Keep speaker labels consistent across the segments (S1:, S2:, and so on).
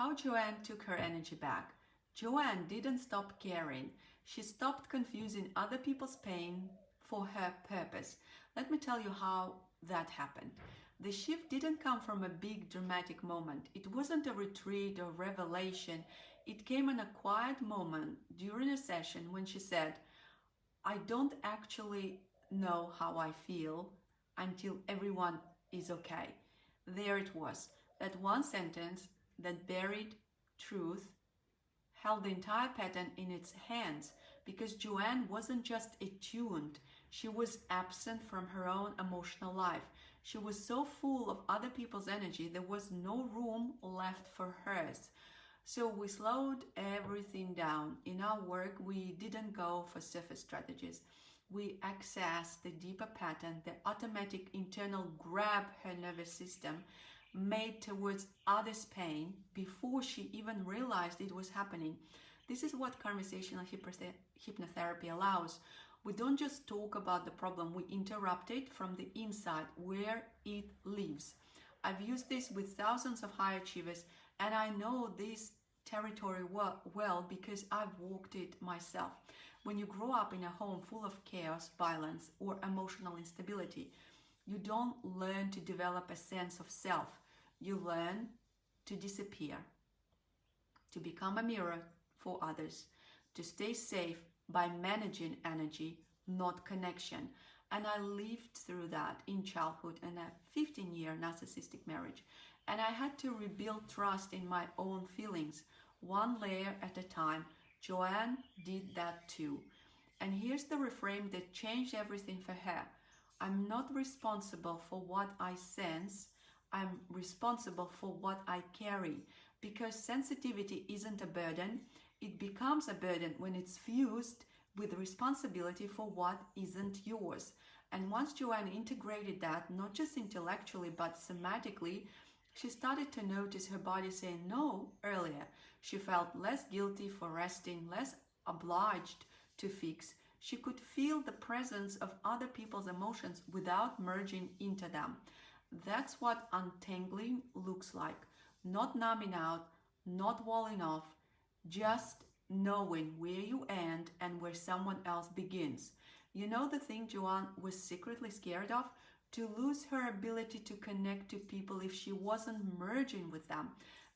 S1: how Joanne took her energy back. Joanne didn't stop caring. She stopped confusing other people's pain for her purpose. Let me tell you how that happened. The shift didn't come from a big dramatic moment. It wasn't a retreat or revelation. It came in a quiet moment during a session when she said, I don't actually know how I feel until everyone is okay. There it was, that one sentence, that buried truth, held the entire pattern in its hands, because Joanne wasn't just attuned, she was absent from her own emotional life. She was so full of other people's energy, there was no room left for hers. So we slowed everything down. In our work, we didn't go for surface strategies. We accessed the deeper pattern, the automatic internal grab her nervous system made towards others' pain before she even realized it was happening. This is what conversational hypnotherapy allows. We don't just talk about the problem, we interrupt it from the inside where it lives. I've used this with thousands of high achievers, and I know this territory well because I've walked it myself. When you grow up in a home full of chaos, violence, or emotional instability, you don't learn to develop a sense of self. You learn to disappear, to become a mirror for others, to stay safe by managing energy, not connection. And I lived through that in childhood in a 15-year narcissistic marriage. And I had to rebuild trust in my own feelings, one layer at a time. Joanne did that too. And here's the reframe that changed everything for her. I'm not responsible for what I sense. I'm responsible for what I carry. Because sensitivity isn't a burden. It becomes a burden when it's fused with responsibility for what isn't yours. And once Joanne integrated that, not just intellectually, but somatically, she started to notice her body saying no earlier. She felt less guilty for resting, less obliged to fix. She could feel the presence of other people's emotions without merging into them. That's what untangling looks like. Not numbing out, not walling off, just knowing where you end and where someone else begins. You know the thing Joanne was secretly scared of? To lose her ability to connect to people if she wasn't merging with them.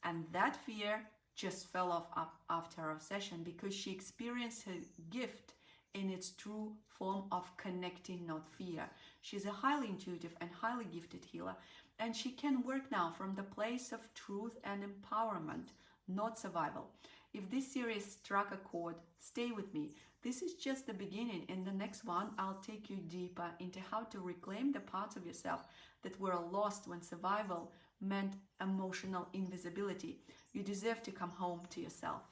S1: And that fear just fell off after our session because she experienced her gift in its true form of connecting, not fear. She's a highly intuitive and highly gifted healer, and she can work now from the place of truth and empowerment, not survival. If this series struck a chord, stay with me. This is just the beginning. In the next one, I'll take you deeper into how to reclaim the parts of yourself that were lost when survival meant emotional invisibility. You deserve to come home to yourself.